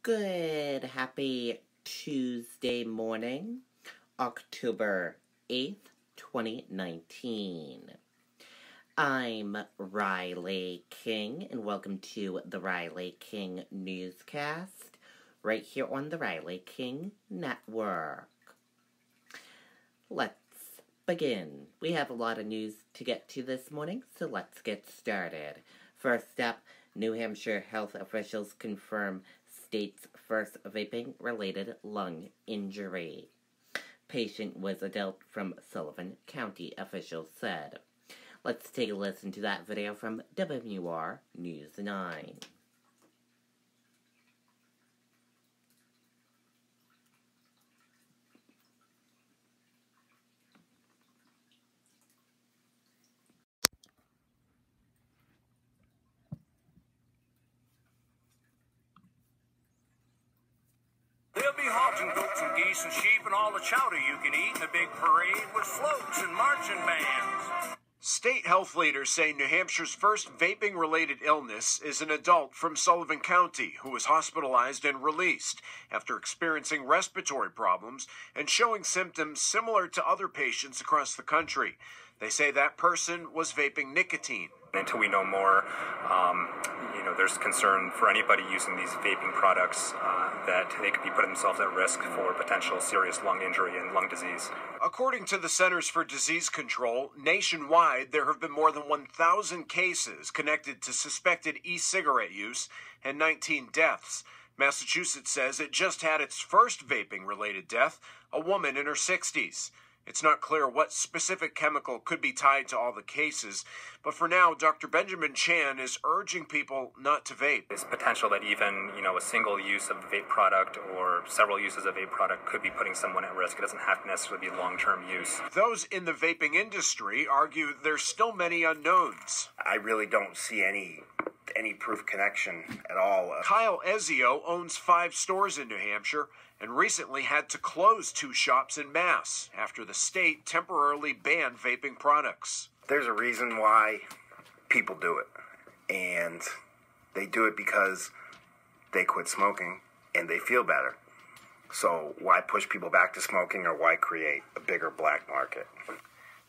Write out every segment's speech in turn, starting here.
Good, happy Tuesday morning, October 8th, 2019. I'm Riley King, and welcome to the Riley King Newscast, right here on the Riley King Network. Let's begin. We have a lot of news to get to this morning, so let's get started. First up, New Hampshire health officials confirm state's first vaping-related lung injury. Patient was a adult from Sullivan County, officials said. Let's take a listen to that video from WR News 9. There'll be hogs and goats and geese and sheep and all the chowder you can eat in a big parade with floats and marching bands. State health leaders say New Hampshire's first vaping-related illness is an adult from Sullivan County who was hospitalized and released after experiencing respiratory problems and showing symptoms similar to other patients across the country. They say that person was vaping nicotine. Until we know more, there's concern for anybody using these vaping products that they could be putting themselves at risk for potential serious lung injury and lung disease. According to the Centers for Disease Control, nationwide there have been more than 1,000 cases connected to suspected e-cigarette use and 19 deaths. Massachusetts says it just had its first vaping-related death, a woman in her 60s. It's not clear what specific chemical could be tied to all the cases, but for now, Dr. Benjamin Chan is urging people not to vape. There's potential that even, a single use of a vape product or several uses of a vape product could be putting someone at risk. It doesn't have to necessarily be long-term use. Those in the vaping industry argue there's still many unknowns. I really don't see any proof connection at all. Kyle Ezio owns 5 stores in New Hampshire and recently had to close 2 shops in Mass after the state temporarily banned vaping products. There's a reason why people do it, and they do it because they quit smoking and they feel better. So why push people back to smoking, or why create a bigger black market?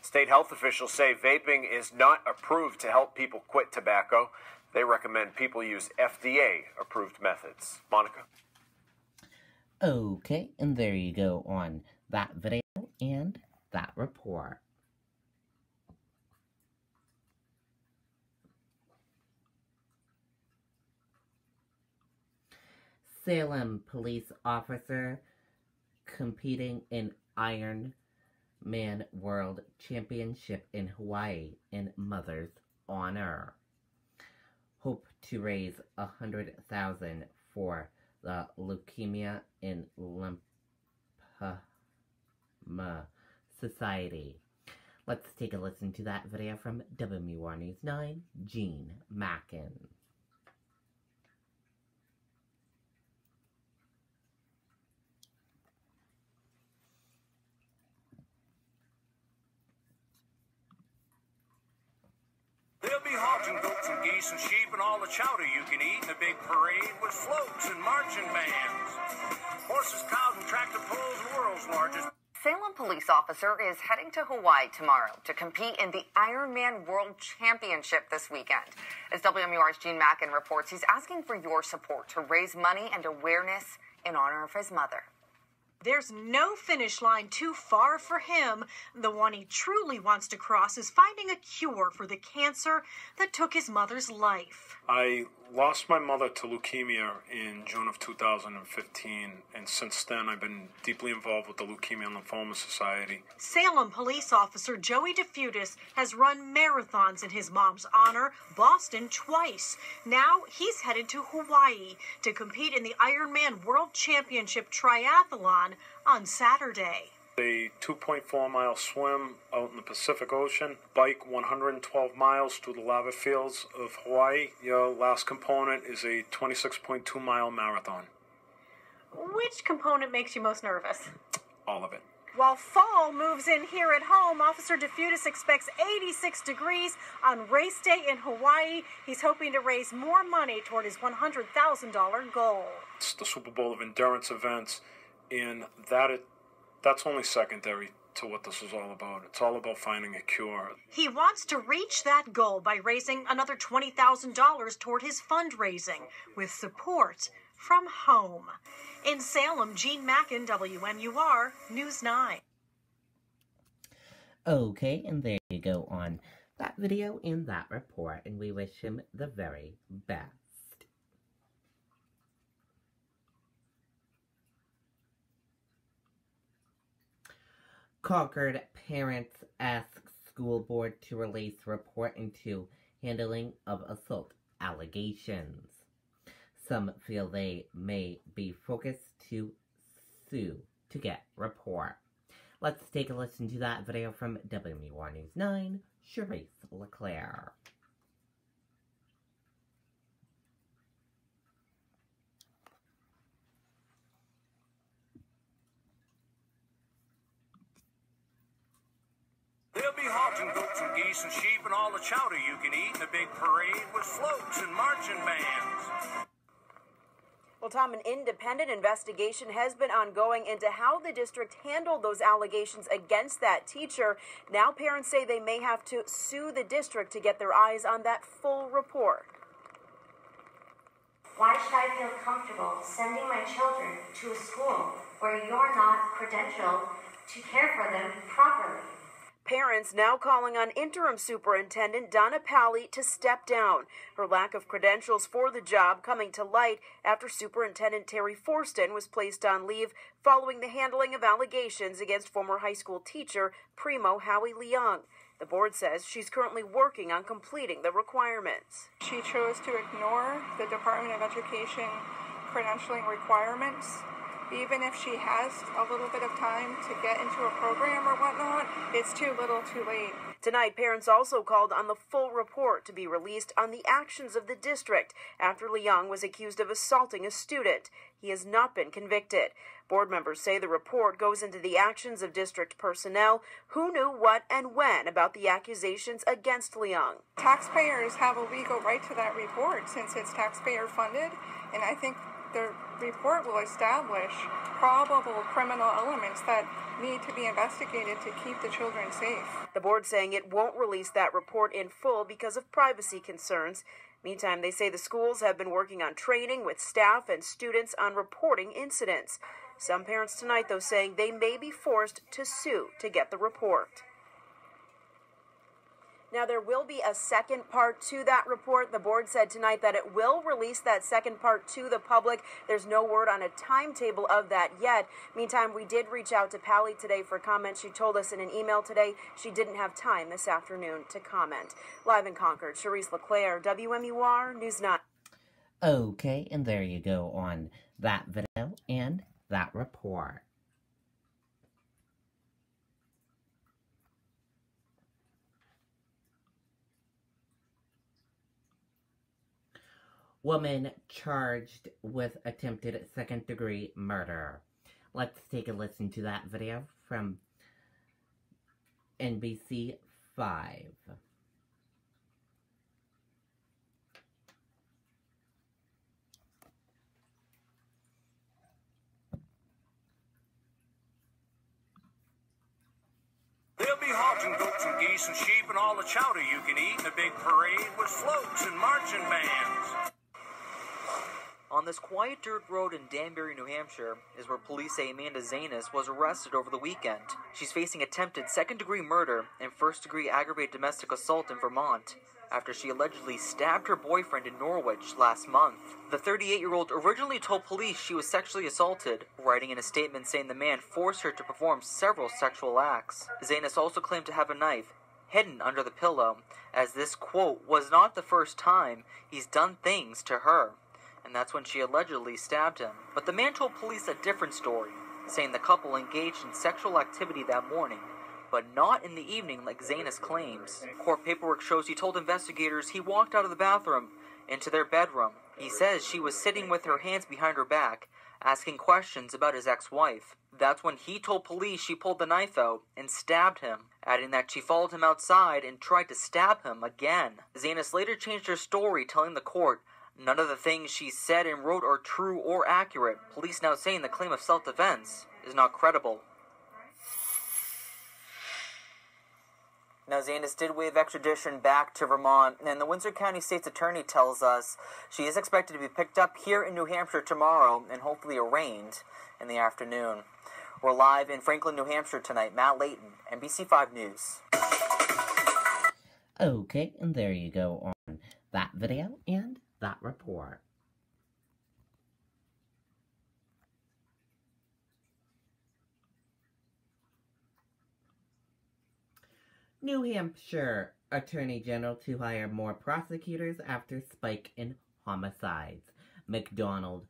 State health officials say vaping is not approved to help people quit tobacco. They recommend people use FDA-approved methods. Monica? Okay, and there you go on that video and that report. Salem police officer competing in Ironman World Championship in Hawaii in mother's honor. Hope to raise $100,000 for the Leukemia in Lymphoma Society. Let's take a listen to that video from WR News 9, Gene Mackin. There'll be hogs and goats and geese and sheep and all the chowder you can eat in a big parade with floats and marching bands. Horses, cows, and tractor pulls, the world's largest. Salem police officer is heading to Hawaii tomorrow to compete in the Ironman World Championship this weekend. As WMUR's Gene Mackin reports, he's asking for your support to raise money and awareness in honor of his mother. There's no finish line too far for him. The one he truly wants to cross is finding a cure for the cancer that took his mother's life. I lost my mother to leukemia in June of 2015, and since then I've been deeply involved with the Leukemia and Lymphoma Society. Salem police officer Joey DeFutis has run marathons in his mom's honor, Boston twice. Now he's headed to Hawaii to compete in the Ironman World Championship Triathlon on Saturday. A 2.4-mile swim out in the Pacific Ocean, bike 112 miles through the lava fields of Hawaii. Your last component is a 26.2-mile marathon. Which component makes you most nervous? All of it. While fall moves in here at home, Officer DeFutis expects 86 degrees on race day in Hawaii. He's hoping to raise more money toward his $100,000 goal. It's the Super Bowl of endurance events, and that's only secondary to what this is all about. It's all about finding a cure. He wants to reach that goal by raising another $20,000 toward his fundraising with support from home. In Salem, Jean Mackin, WMUR, News 9. Okay, and there you go on that video and that report, and we wish him the very best. Concord parents ask school board to release report into handling of assault allegations. Some feel they may be focused to sue to get report. Let's take a listen to that video from WMUR News 9, Charisse LeClaire. There'll be hogs and goats and geese and sheep and all the chowder you can eat in a big parade with floats and marching bands. Well, Tom, an independent investigation has been ongoing into how the district handled those allegations against that teacher. Now parents say they may have to sue the district to get their eyes on that full report. Why should I feel comfortable sending my children to a school where you're not credentialed to care for them properly? Parents now calling on Interim Superintendent Donna Pally to step down. Her lack of credentials for the job coming to light after Superintendent Terry Forston was placed on leave following the handling of allegations against former high school teacher Primo Howie Leung. The board says she's currently working on completing the requirements. She chose to ignore the Department of Education credentialing requirements. Even if she has a little bit of time to get into a program or whatnot, it's too little too late. Tonight, parents also called on the full report to be released on the actions of the district after Leung was accused of assaulting a student. He has not been convicted. Board members say the report goes into the actions of district personnel who knew what and when about the accusations against Leung. Taxpayers have a legal right to that report since it's taxpayer funded, and I think the report will establish probable criminal elements that need to be investigated to keep the children safe. The board saying it won't release that report in full because of privacy concerns. Meantime, they say the schools have been working on training with staff and students on reporting incidents. Some parents tonight, though, saying they may be forced to sue to get the report. Now, there will be a second part to that report. The board said tonight that it will release that second part to the public. There's no word on a timetable of that yet. Meantime, we did reach out to Pally today for comment. She told us in an email today she didn't have time this afternoon to comment. Live in Concord, Charisse LeClaire, WMUR News 9. Okay, and there you go on that video and that report. Woman charged with attempted second-degree murder. Let's take a listen to that video from NBC 5. There'll be hogs and goats and geese and sheep and all the chowder you can eat in a big parade with floats and marching bands. On this quiet dirt road in Danbury, New Hampshire, is where police say Amanda Zanis was arrested over the weekend. She's facing attempted second-degree murder and first-degree aggravated domestic assault in Vermont after she allegedly stabbed her boyfriend in Norwich last month. The 38-year-old originally told police she was sexually assaulted, writing in a statement saying the man forced her to perform several sexual acts. Zanis also claimed to have a knife hidden under the pillow, as this, quote, was not the first time he's done things to her. And that's when she allegedly stabbed him. But the man told police a different story, saying the couple engaged in sexual activity that morning, but not in the evening like Zanis claims. Court paperwork shows he told investigators he walked out of the bathroom into their bedroom. He says she was sitting with her hands behind her back asking questions about his ex-wife. That's when he told police she pulled the knife out and stabbed him, adding that she followed him outside and tried to stab him again. Zanis later changed her story, telling the court none of the things she said and wrote are true or accurate. Police now saying the claim of self-defense is not credible. Now, Zanis did waive extradition back to Vermont, and the Windsor County State's Attorney tells us she is expected to be picked up here in New Hampshire tomorrow and hopefully arraigned in the afternoon. We're live in Franklin, New Hampshire tonight. Matt Layton, NBC5 News. Okay, and there you go on that video and that report. New Hampshire Attorney General to hire more prosecutors after spike in homicides. McDonald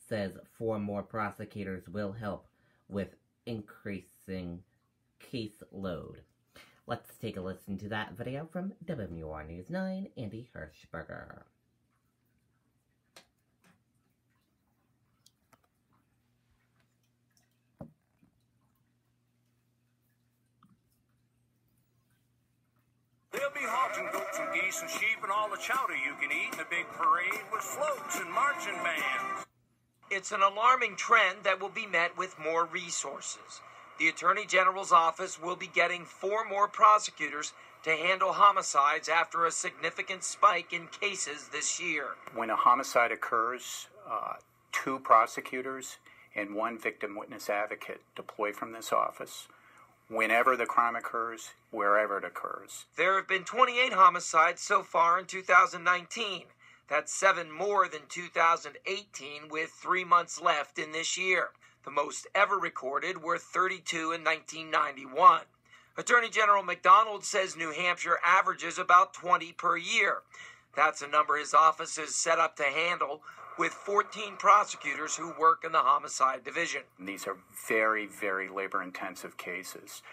says 4 more prosecutors will help with increasing caseload. Let's take a listen to that video from WMUR News 9, Andy Hirschberger. There'll be hogs and goats and geese and sheep and all the chowder you can eat in a big parade with floats and marching bands. It's an alarming trend that will be met with more resources. The Attorney General's office will be getting 4 more prosecutors to handle homicides after a significant spike in cases this year. When a homicide occurs, 2 prosecutors and 1 victim witness advocate deploy from this office. Whenever the crime occurs, wherever it occurs. There have been 28 homicides so far in 2019. That's 7 more than 2018, with 3 months left in this year. The most ever recorded were 32 in 1991. Attorney General McDonald says New Hampshire averages about 20 per year. That's a number his office is set up to handle, with 14 prosecutors who work in the homicide division. These are very, very labor-intensive cases.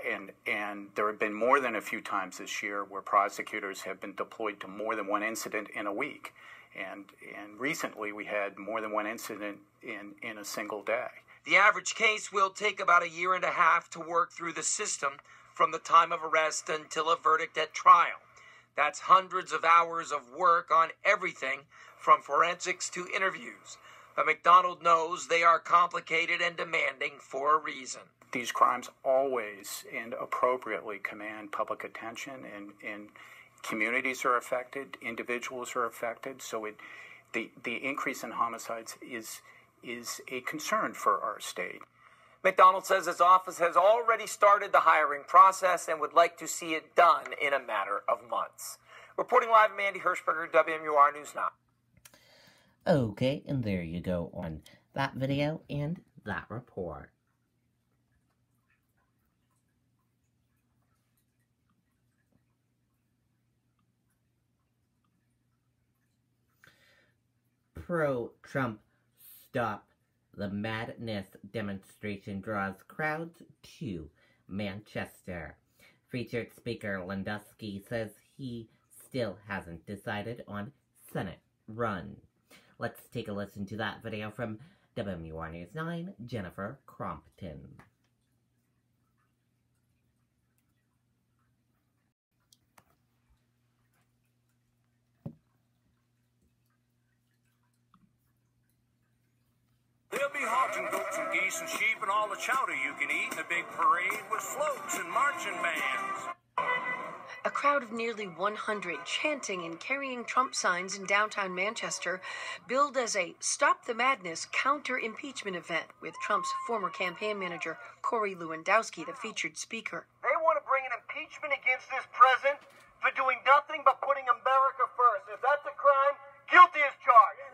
And there have been more than a few times this year where prosecutors have been deployed to more than 1 incident in a week. And recently we had more than 1 incident in a single day. The average case will take about 1.5 years to work through the system from the time of arrest until a verdict at trial. That's hundreds of hours of work on everything from forensics to interviews. But McDonald knows they are complicated and demanding for a reason. These crimes always and appropriately command public attention, and communities are affected, individuals are affected, so the increase in homicides is a concern for our state. McDonald says his office has already started the hiring process and would like to see it done in a matter of months. Reporting live, I'm Andy Hirschberger, WMUR News 9. Okay, and there you go on that video and that report. Pro-Trump Stop the Madness demonstration draws crowds to Manchester. Featured Speaker Landowski says he still hasn't decided on Senate run. Let's take a listen to that video from WMUR News 9, Jennifer Crompton. There'll be hogs and goats and geese and sheep and all the chowder you can eat in a big parade with floats and marching bands. A crowd of nearly 100 chanting and carrying Trump signs in downtown Manchester billed as a Stop the Madness counter-impeachment event, with Trump's former campaign manager Corey Lewandowski the featured speaker. They want to bring an impeachment against this president for doing nothing but putting America first. If that's a crime, guilty as charged.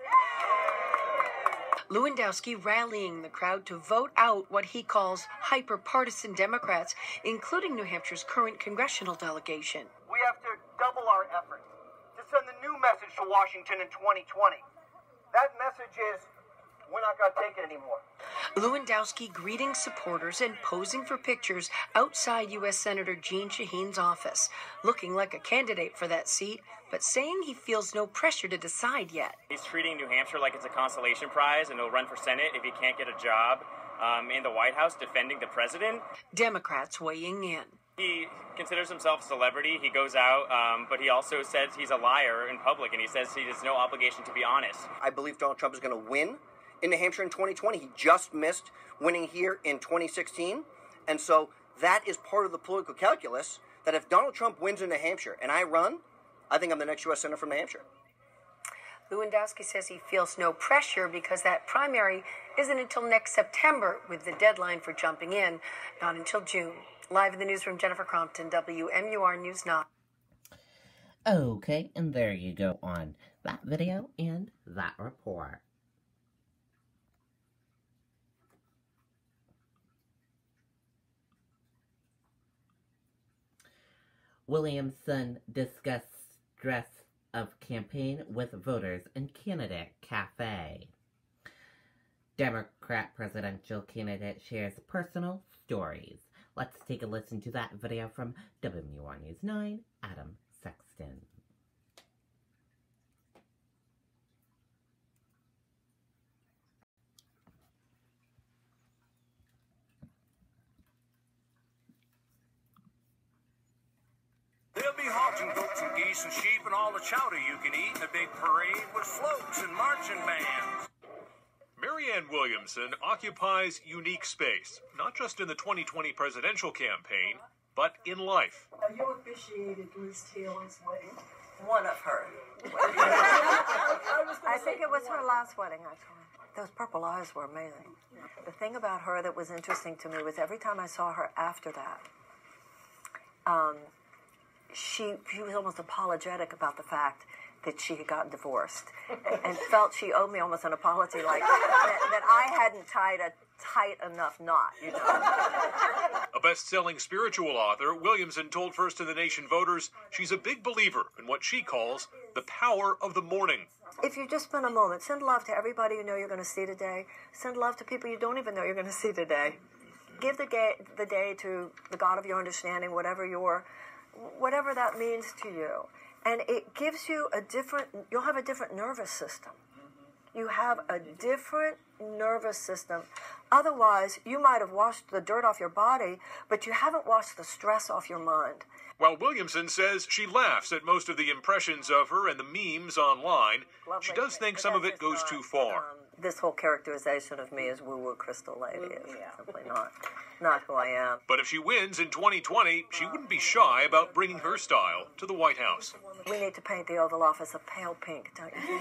Lewandowski rallying the crowd to vote out what he calls hyper-partisan Democrats, including New Hampshire's current congressional delegation. We have to double our efforts to send the new message to Washington in 2020. That message is, We're not going to take it anymore. Lewandowski greeting supporters and posing for pictures outside U.S. Senator Jeanne Shaheen's office, looking like a candidate for that seat, but saying he feels no pressure to decide yet. He's treating New Hampshire like it's a consolation prize, and he'll run for Senate if he can't get a job in the White House defending the president. Democrats weighing in. He considers himself a celebrity. He goes out, but he also says he's a liar in public, and he says he has no obligation to be honest. I believe Donald Trump is going to win in New Hampshire in 2020. He just missed winning here in 2016. And so that is part of the political calculus that if Donald Trump wins in New Hampshire and I run, I think I'm the next U.S. Senator from New Hampshire. Lewandowski says he feels no pressure because that primary isn't until next September, with the deadline for jumping in not until June. Live in the newsroom, Jennifer Crompton, WMUR News 9. Okay, and there you go on that video and that report. Williamson discussed stress of campaign with voters in candidate cafe. Democrat presidential candidate shares personal stories. Let's take a listen to that video from WMUR News 9, Adam Sexton. They'll be haunting goats and geese and sheep and all the chowder you can eat in a big parade with floats and marching bands. Marianne Williamson occupies unique space, not just in the 2020 presidential campaign, but in life. You officiated Liz Taylor's wedding. One of her. I think it was her last wedding, actually. Those purple eyes were amazing. The thing about her that was interesting to me was every time I saw her after that, she was almost apologetic about the fact that she had gotten divorced and felt she owed me almost an apology, like that I hadn't tied a tight enough knot, you know. A best-selling spiritual author, Williamson told First in the Nation voters she's a big believer in what she calls the power of the morning. If you just spend a moment, send love to everybody you know you're going to see today. Send love to people you don't even know you're going to see today. Give the day to the God of your understanding, whatever that means to you. And it gives you you'll have a different nervous system. You have a different nervous system. Otherwise, you might have washed the dirt off your body, but you haven't washed the stress off your mind. While Williamson says she laughs at most of the impressions of her and the memes online, she does think some of it goes too far. This whole characterization of me as woo-woo crystal lady is simply not who I am. But if she wins in 2020, she wouldn't be shy about bringing her style to the White House. We need to paint the Oval Office a pale pink, don't you?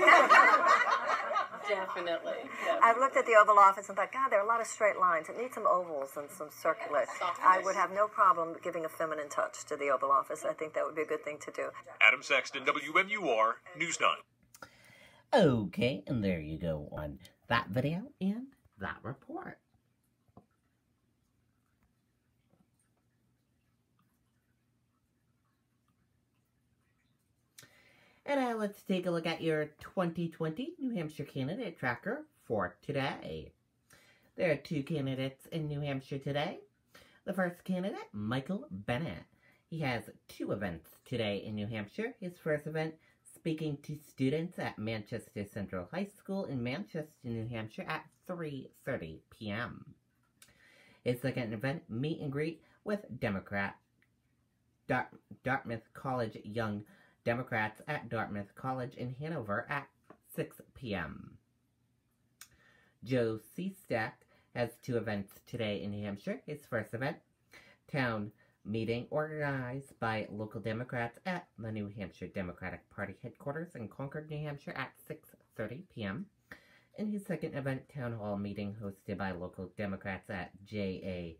Definitely. I've looked at the Oval Office and thought, God, there are a lot of straight lines. It needs some ovals and some circulars. I would have no problem giving a feminine touch to the Oval Office. I think that would be a good thing to do. Adam Sexton, WMUR, News 9. Okay, and there you go on that video and that report. And now let's take a look at your 2020 New Hampshire candidate tracker for today. There are 2 candidates in New Hampshire today. The first candidate, Michael Bennett. He has 2 events today in New Hampshire. His first event, speaking to students at Manchester Central High School in Manchester, New Hampshire at 3:30 p.m. His second event, meet and greet with Dartmouth College Young Democrats at Dartmouth College in Hanover at 6 p.m. Joe Seastack has 2 events today in New Hampshire. His first event, town meeting organized by local Democrats at the New Hampshire Democratic Party headquarters in Concord, New Hampshire at 6:30 p.m. And his second event, town hall meeting hosted by local Democrats at J.A.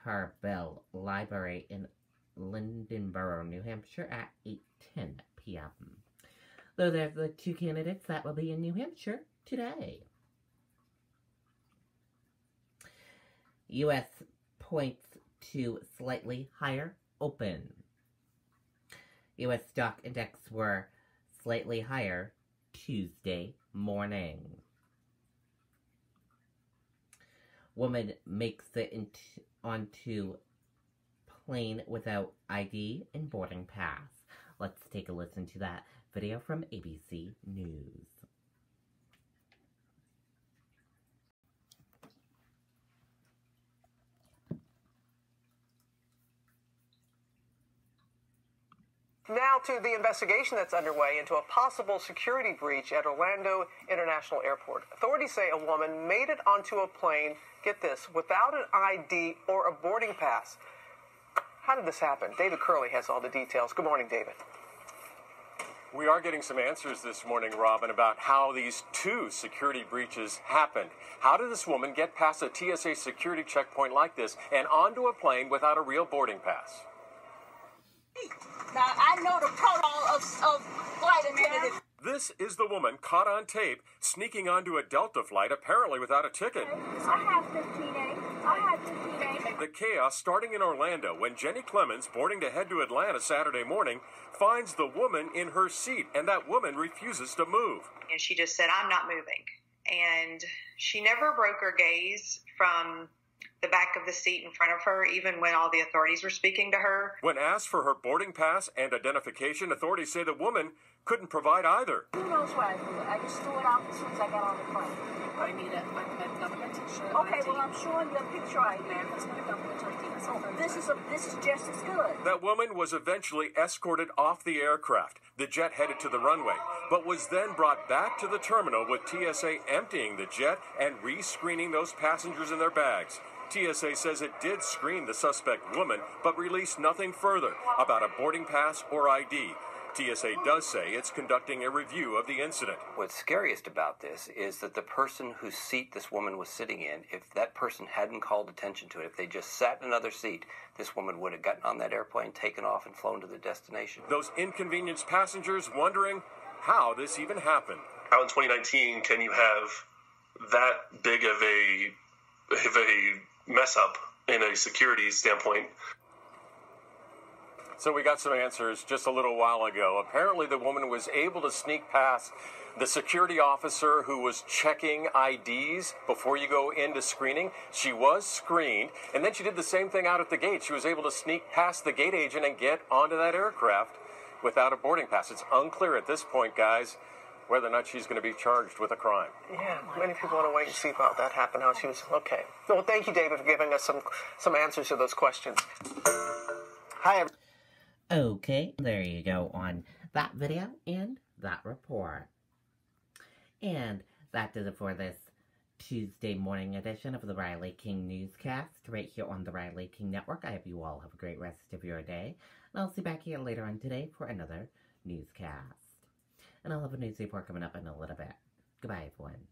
Tarbell Library in Lindenborough, New Hampshire at 8:10 p.m. Those are the 2 candidates that will be in New Hampshire today. U.S. points to slightly higher open. U.S. stock index were slightly higher Tuesday morning. Woman makes it onto plane without ID and boarding pass. Let's take a listen to that video from ABC News. Now to the investigation that's underway into a possible security breach at Orlando International Airport. Authorities say a woman made it onto a plane, get this, without an ID or a boarding pass. How did this happen? David Curley has all the details. Good morning, David. We are getting some answers this morning, Robin, about how these two security breaches happened. How did this woman get past a TSA security checkpoint like this and onto a plane without a real boarding pass? Now, I know the protocol of flight attendants. This is the woman caught on tape sneaking onto a Delta flight, apparently without a ticket. I have 15A. I have 15A. The chaos starting in Orlando when Jenny Clemens, boarding to head to Atlanta Saturday morning, finds the woman in her seat, and that woman refuses to move. And she just said, "I'm not moving." And she never broke her gaze from the back of the seat in front of her, even when all the authorities were speaking to her. When asked for her boarding pass and identification, authorities say the woman couldn't provide either. Who knows where I threw it? I just threw it out as soon as I got on the plane. I need my government to show Okay, well, I'm showing you a picture ID. This is just as good. That woman was eventually escorted off the aircraft. The jet headed to the runway, but was then brought back to the terminal with TSA emptying the jet and re-screening those passengers in their bags. TSA says it did screen the suspect woman, but released nothing further about a boarding pass or ID. TSA does say it's conducting a review of the incident. What's scariest about this is that the person whose seat this woman was sitting in, if that person hadn't called attention to it, if they just sat in another seat, this woman would have gotten on that airplane, taken off, and flown to the destination. Those inconvenienced passengers wondering how this even happened. How in 2019 can you have that big of a mess up in a security standpoint? So we got some answers just a little while ago. Apparently the woman was able to sneak past the security officer who was checking IDs before you go into screening. She was screened, and then she did the same thing out at the gate. She was able to sneak past the gate agent and get onto that aircraft without a boarding pass. It's unclear at this point, guys, whether or not she's going to be charged with a crime. Yeah, many people want to wait and see about that happen, how she was okay. Well, thank you, David, for giving us some answers to those questions. Hi, everyone. Okay, there you go on that video and that report. And that does it for this Tuesday morning edition of the Riley King Newscast right here on the Riley King Network. I hope you all have a great rest of your day. And I'll see you back here later on today for another newscast. And I'll have a news report coming up in a little bit. Goodbye, everyone.